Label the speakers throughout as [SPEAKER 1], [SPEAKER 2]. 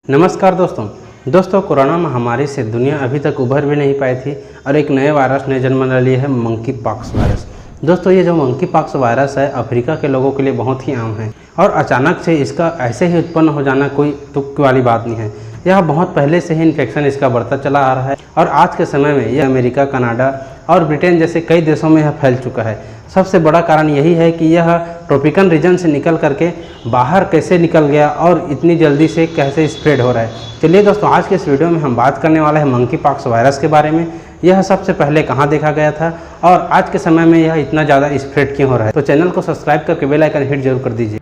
[SPEAKER 1] नमस्कार दोस्तों कोरोना महामारी से दुनिया अभी तक उभर भी नहीं पाई थी और एक नए वायरस ने जन्म ले लिया है मंकी पॉक्स वायरस। दोस्तों ये जो मंकी पॉक्स वायरस है अफ्रीका के लोगों के लिए बहुत ही आम है और अचानक से इसका ऐसे ही उत्पन्न हो जाना कोई तुक वाली बात नहीं है। यह बहुत पहले से ही इन्फेक्शन इसका बढ़ता चला आ रहा है और आज के समय में यह अमेरिका, कनाडा और ब्रिटेन जैसे कई देशों में यह फैल चुका है। सबसे बड़ा कारण यही है कि यह ट्रॉपिकल रीजन से निकल करके बाहर कैसे निकल गया और इतनी जल्दी से कैसे स्प्रेड हो रहा है। चलिए दोस्तों, आज के इस वीडियो में हम बात करने वाले हैं मंकी पॉक्स वायरस के बारे में। यह सबसे पहले कहां देखा गया था और आज के समय में यह इतना ज़्यादा स्प्रेड क्यों हो रहा है। तो चैनल को सब्सक्राइब करके बेल आइकन हिट जरूर कर दीजिए।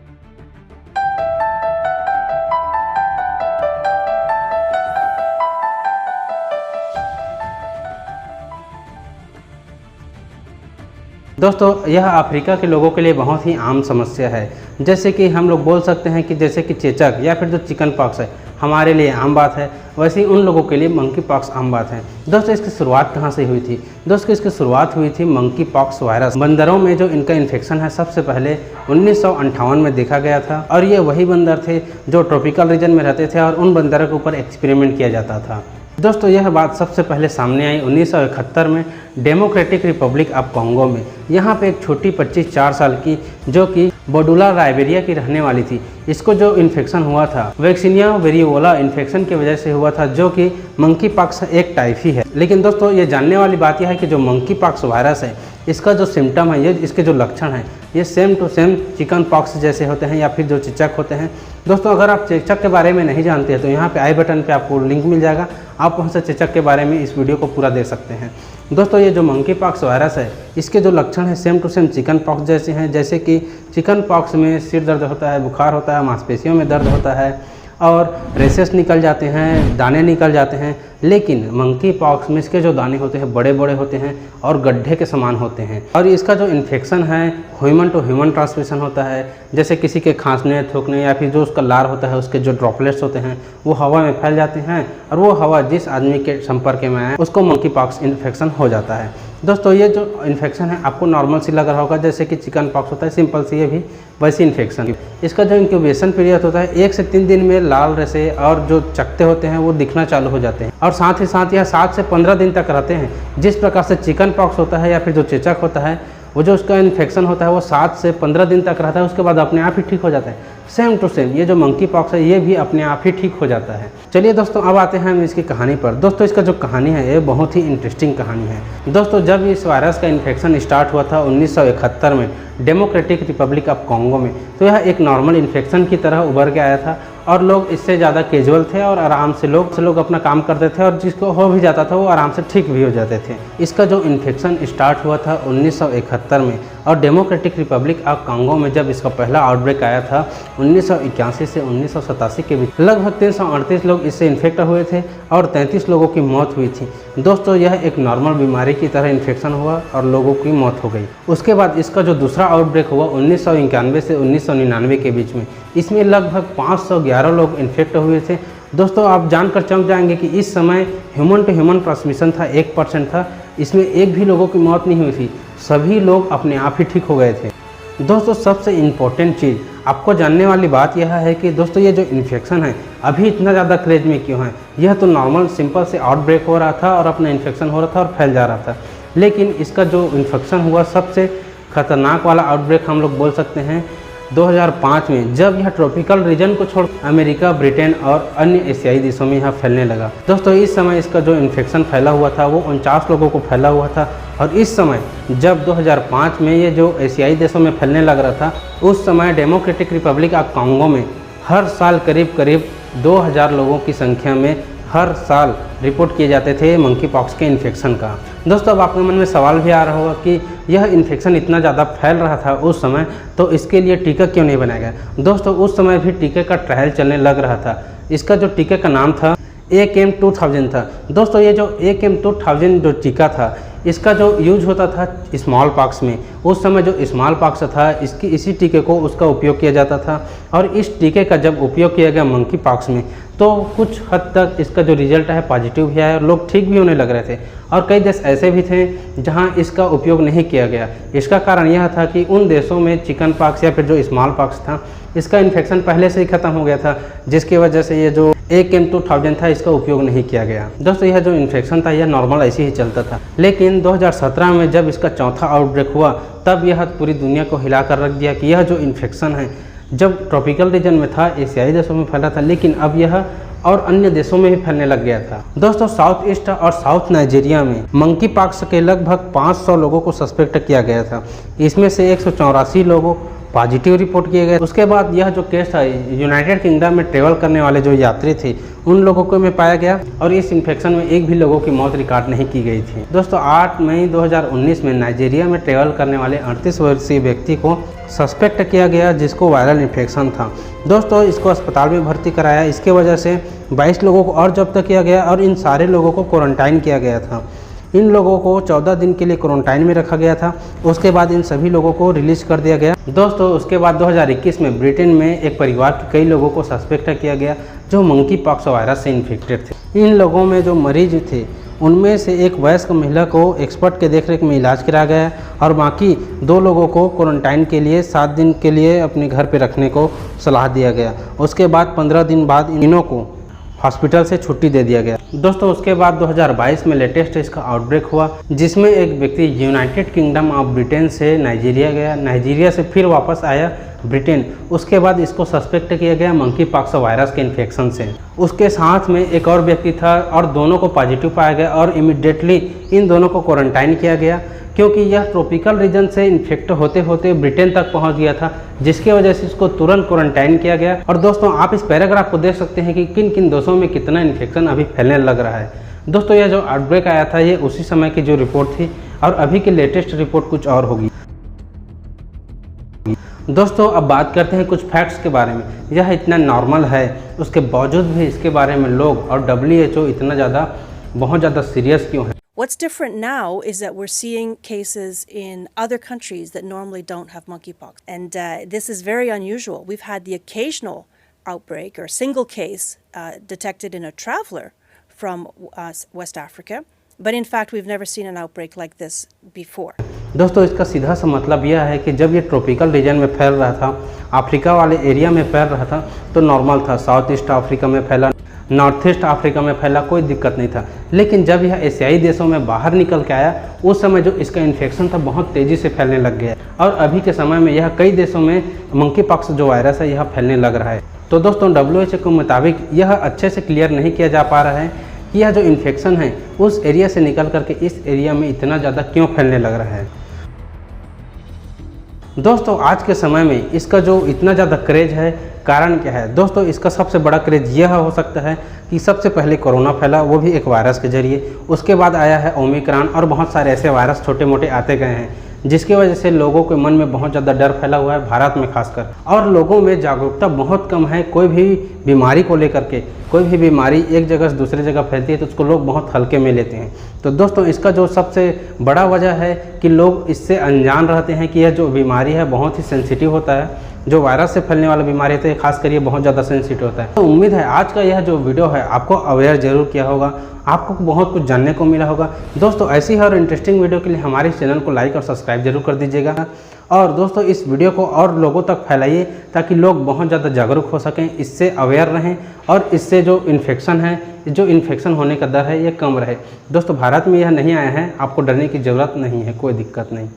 [SPEAKER 1] दोस्तों यह अफ्रीका के लोगों के लिए बहुत ही आम समस्या है। जैसे कि हम लोग बोल सकते हैं कि जैसे कि चेचक या फिर जो चिकन पॉक्स है हमारे लिए आम बात है, वैसे ही उन लोगों के लिए मंकी पॉक्स आम बात है। दोस्तों इसकी शुरुआत कहाँ से हुई थी? दोस्तों इसकी शुरुआत हुई थी मंकी पॉक्स वायरस बंदरों में जो इनका इन्फेक्शन है सबसे पहले 1958 में देखा गया था और ये वही बंदर थे जो ट्रॉपिकल रीजन में रहते थे और उन बंदरों के ऊपर एक्सपेरिमेंट किया जाता था। दोस्तों यह बात सबसे पहले सामने आई 1971 में डेमोक्रेटिक रिपब्लिक ऑफ कॉन्गो में। यहाँ पे एक छोटी 4 साल की जो कि बोडुला राइबेरिया की रहने वाली थी, इसको जो इन्फेक्शन हुआ था वैक्सीनिया वेरिओला इन्फेक्शन की वजह से हुआ था, जो कि मंकी पॉक्स एक टाइप ही है। लेकिन दोस्तों ये जानने वाली बात यह है कि जो मंकी पॉक्स वायरस है इसका जो सिम्टम है, ये इसके जो लक्षण हैं ये same to same chicken pox जैसे होते हैं या फिर जो चेचक होते हैं। दोस्तों अगर आप चेचक के बारे में नहीं जानते हैं तो यहाँ पे आई बटन पे आपको लिंक मिल जाएगा, आप वहाँ से चेचक के बारे में इस वीडियो को पूरा देख सकते हैं। दोस्तों ये जो मंकी पॉक्स वायरस है इसके जो लक्षण हैं same to same chicken pox जैसे हैं। जैसे कि चिकन पॉक्स में सिर दर्द होता है, बुखार होता है, मांसपेशियों में दर्द होता है और रेसेस निकल जाते हैं, दाने निकल जाते हैं। लेकिन मंकी पॉक्स में इसके जो दाने होते हैं बड़े बड़े होते हैं और गड्ढे के समान होते हैं और इसका जो इन्फेक्शन है ह्यूमन टू ह्यूमन ट्रांसमिशन होता है। जैसे किसी के खांसने, थूकने या फिर जो उसका लार होता है उसके जो ड्रॉपलेट्स होते हैं वो हवा में फैल जाते हैं और वो हवा जिस आदमी के संपर्क में आए उसको मंकी पॉक्स इन्फेक्शन हो जाता है। दोस्तों ये जो इन्फेक्शन है आपको नॉर्मल सी लग रहा होगा, जैसे कि चिकन पॉक्स होता है सिंपल सी, ये भी वैसी इन्फेक्शन। इसका जो इंक्यूबेशन पीरियड होता है 1 से 3 दिन में लाल रेसे और जो चकते होते हैं वो दिखना चालू हो जाते हैं और साथ ही साथ यह 7 से 15 दिन तक रहते हैं। जिस प्रकार से चिकन पॉक्स होता है या फिर जो चेचक होता है वो जो उसका इन्फेक्शन होता है वो 7 से 15 दिन तक रहता है, उसके बाद अपने आप ही ठीक हो जाता है। सेम टू सेम ये जो मंकी पॉक्स है ये भी अपने आप ही ठीक हो जाता है। चलिए दोस्तों अब आते हैं हम इसकी कहानी पर। दोस्तों इसका जो कहानी है ये बहुत ही इंटरेस्टिंग कहानी है। दोस्तों जब इस वायरस का इन्फेक्शन स्टार्ट हुआ था 1971 में डेमोक्रेटिक रिपब्लिक ऑफ कॉन्गो में, तो यह एक नॉर्मल इन्फेक्शन की तरह उभर के आया था और लोग इससे ज़्यादा कैजुअल थे और आराम से लोग अपना काम करते थे और जिसको हो भी जाता था वो आराम से ठीक भी हो जाते थे। इसका जो इन्फेक्शन स्टार्ट हुआ था 1971 में और डेमोक्रेटिक रिपब्लिक ऑफ कॉन्गो में जब इसका पहला आउटब्रेक आया था 1981 से 1987 के बीच लगभग 338 लोग इससे इन्फेक्ट हुए थे और 33 लोगों की मौत हुई थी। दोस्तों यह एक नॉर्मल बीमारी की तरह इन्फेक्शन हुआ और लोगों की मौत हो गई। उसके बाद इसका जो दूसरा आउटब्रेक हुआ 1991 से 1999 के बीच में, इसमें लगभग 511 लोग इन्फेक्ट हुए थे। दोस्तों आप जानकर चौंक जाएंगे कि इस समय ह्यूमन टू ह्यूमन ट्रांसमिशन था, 1% था, इसमें एक भी लोगों की मौत नहीं हुई थी, सभी लोग अपने आप ही ठीक हो गए थे। दोस्तों सबसे इम्पोर्टेंट चीज़ आपको जानने वाली बात यह है कि दोस्तों ये जो इन्फेक्शन है अभी इतना ज़्यादा क्रेज में क्यों है। यह तो नॉर्मल सिंपल से आउटब्रेक हो रहा था और अपना इन्फेक्शन हो रहा था और फैल जा रहा था, लेकिन इसका जो इन्फेक्शन हुआ सबसे खतरनाक वाला आउटब्रेक हम लोग बोल सकते हैं 2005 में, जब यह ट्रॉपिकल रीजन को छोड़ अमेरिका, ब्रिटेन और अन्य एशियाई देशों में यह फैलने लगा। दोस्तों इस समय इसका जो इन्फेक्शन फैला हुआ था वो 49 लोगों को फैला हुआ था और इस समय जब 2005 में ये जो एशियाई देशों में फैलने लग रहा था उस समय डेमोक्रेटिक रिपब्लिक ऑफ कॉन्गो में हर साल करीब 2000 लोगों की संख्या में हर साल रिपोर्ट किए जाते थे मंकी पॉक्स के इन्फेक्शन का। दोस्तों अब आपके मन में सवाल भी आ रहा होगा कि यह इन्फेक्शन इतना ज़्यादा फैल रहा था उस समय, तो इसके लिए टीका क्यों नहीं बनाया गया। दोस्तों उस समय भी टीके का ट्रायल चलने लग रहा था। इसका जो टीके का नाम था ACAM2000 था। दोस्तों ये जो ACAM2000 जो टीका था इसका जो यूज होता था स्मॉल पॉक्स में, उस समय जो स्मॉल पॉक्स था इसी टीके को उसका उपयोग किया जाता था और इस टीके का जब उपयोग किया गया मंकी पॉक्स में तो कुछ हद तक इसका जो रिजल्ट है पॉजिटिव भी आया और लोग ठीक भी होने लग रहे थे। और कई देश ऐसे भी थे जहां इसका उपयोग नहीं किया गया। इसका कारण यह था कि उन देशों में चिकन पॉक्स या फिर जो स्मॉल पॉक्स था, इसका इन्फेक्शन पहले से ही खत्म हो गया था, जिसकी वजह से ये जो ACAM2000 था इसका उपयोग नहीं किया गया। दोस्तों यह जो इन्फेक्शन था यह नॉर्मल ऐसे ही चलता था, लेकिन 2017 में जब इसका चौथा आउटब्रेक हुआ तब यह पूरी दुनिया को हिला कर रख दिया कि यह जो इन्फेक्शन है जब ट्रॉपिकल रीजन में था, एशियाई देशों में फैला था, लेकिन अब यह और अन्य देशों में भी फैलने लग गया था। दोस्तों साउथ ईस्ट और साउथ नाइजीरिया में मंकी पॉक्स के लगभग 500 लोगों को सस्पेक्ट किया गया था। इसमें से 184 लोगों पॉजिटिव रिपोर्ट किए गए। उसके बाद यह जो केस था यूनाइटेड किंगडम में ट्रेवल करने वाले जो यात्री थे उन लोगों को में पाया गया और इस इन्फेक्शन में एक भी लोगों की मौत रिकॉर्ड नहीं की गई थी। दोस्तों 8 मई 2019 में नाइजीरिया में ट्रेवल करने वाले 38 वर्षीय व्यक्ति को सस्पेक्ट किया गया जिसको वायरल इन्फेक्शन था। दोस्तों इसको अस्पताल में भर्ती कराया। इसके वजह से 22 लोगों को और जब्त किया गया और इन सारे लोगों को क्वारंटाइन किया गया था। इन लोगों को 14 दिन के लिए क्वारंटाइन में रखा गया था। उसके बाद इन सभी लोगों को रिलीज कर दिया गया। दोस्तों उसके बाद 2021 में ब्रिटेन में एक परिवार के कई लोगों को सस्पेक्ट किया गया जो मंकी पॉक्स वायरस से इन्फेक्टेड थे। इन लोगों में जो मरीज थे उनमें से एक वयस्क महिला को एक्सपर्ट के देखरेख में इलाज कराया गया और बाकी 2 लोगों को क्वारंटाइन के लिए 7 दिन के लिए अपने घर पर रखने को सलाह दिया गया। उसके बाद 15 दिन बाद इन्हों को हॉस्पिटल से छुट्टी दे दिया गया। दोस्तों उसके बाद 2022 में लेटेस्ट इसका आउटब्रेक हुआ जिसमें एक व्यक्ति यूनाइटेड किंगडम ऑफ ब्रिटेन से नाइजीरिया गया, नाइजीरिया से फिर वापस आया ब्रिटेन। उसके बाद इसको सस्पेक्ट किया गया मंकी पॉक्स वायरस के इन्फेक्शन से। उसके साथ में एक और व्यक्ति था और दोनों को पॉजिटिव पाया गया और इमीडिएटली इन दोनों को क्वारंटाइन किया गया क्योंकि यह ट्रॉपिकल रीजन से इन्फेक्ट होते होते ब्रिटेन तक पहुंच गया था, जिसकी वजह से इसको तुरंत क्वारंटाइन किया गया। और दोस्तों आप इस पैराग्राफ को देख सकते हैं कि किन किन देशों में कितना इन्फेक्शन अभी फैलने लग रहा है। दोस्तों यह जो आउटब्रेक आया था ये उसी समय की जो रिपोर्ट थी और अभी की लेटेस्ट रिपोर्ट कुछ और होगी। दोस्तों अब बात करते हैं कुछ फैक्ट्स के बारे में। यह इतना नॉर्मल है उसके बावजूद भी इसके बारे में लोग और WHO इतना बहुत ज़्यादा सीरियस क्यों है।
[SPEAKER 2] What's different now is that we're seeing cases in other countries that normally don't have monkeypox. And this is very unusual. We've had the occasional outbreak or single case detected in a traveler from West Africa. But in fact, we've never seen an outbreak like this before.
[SPEAKER 1] दोस्तों इसका सीधा सा मतलब यह है कि जब ये ट्रॉपिकल रीजन में फैल रहा था, अफ्रीका वाले एरिया में फैल रहा था तो नॉर्मल था। साउथ ईस्ट अफ्रीका में फैला, नॉर्थ ईस्ट अफ्रीका में फैला, कोई दिक्कत नहीं था। लेकिन जब यह एशियाई देशों में बाहर निकल के आया उस समय जो इसका इन्फेक्शन था बहुत तेज़ी से फैलने लग गया और अभी के समय में यह कई देशों में मंकी पॉक्स जो वायरस है यह फैलने लग रहा है। तो दोस्तों WHO के मुताबिक यह अच्छे से क्लियर नहीं किया जा पा रहा है कि यह जो इन्फेक्शन है उस एरिया से निकल करके इस एरिया में इतना ज़्यादा क्यों फैलने लग रहा है। दोस्तों आज के समय में इसका जो इतना ज़्यादा क्रेज है कारण क्या है। दोस्तों इसका सबसे बड़ा क्रेज यह हो सकता है कि सबसे पहले कोरोना फैला, वो भी एक वायरस के जरिए। उसके बाद आया है ओमिक्रॉन और बहुत सारे ऐसे वायरस छोटे मोटे आते गए हैं जिसकी वजह से लोगों के मन में बहुत ज़्यादा डर फैला हुआ है, भारत में खासकर। और लोगों में जागरूकता बहुत कम है। कोई भी बीमारी को लेकर के, कोई भी बीमारी एक जगह से दूसरी जगह फैलती है तो उसको लोग बहुत हल्के में लेते हैं। तो दोस्तों इसका जो सबसे बड़ा वजह है कि लोग इससे अनजान रहते हैं कि यह जो बीमारी है बहुत ही सेंसिटिव होता है। जो वायरस से फैलने वाला बीमारी है खासकर ये बहुत ज़्यादा सेंसिटिव होता है। तो उम्मीद है आज का यह जो वीडियो है आपको अवेयर जरूर किया होगा, आपको बहुत कुछ जानने को मिला होगा। दोस्तों ऐसी है और इंटरेस्टिंग वीडियो के लिए हमारे चैनल को लाइक और सब्सक्राइब जरूर कर दीजिएगा और दोस्तों इस वीडियो को और लोगों तक फैलाइए ताकि लोग बहुत ज़्यादा जागरूक हो सकें, इससे अवेयर रहें और इससे जो इन्फेक्शन होने का दर है ये कम रहे। दोस्तों भारत में यह नहीं आया है, आपको डरने की ज़रूरत नहीं है, कोई दिक्कत नहीं।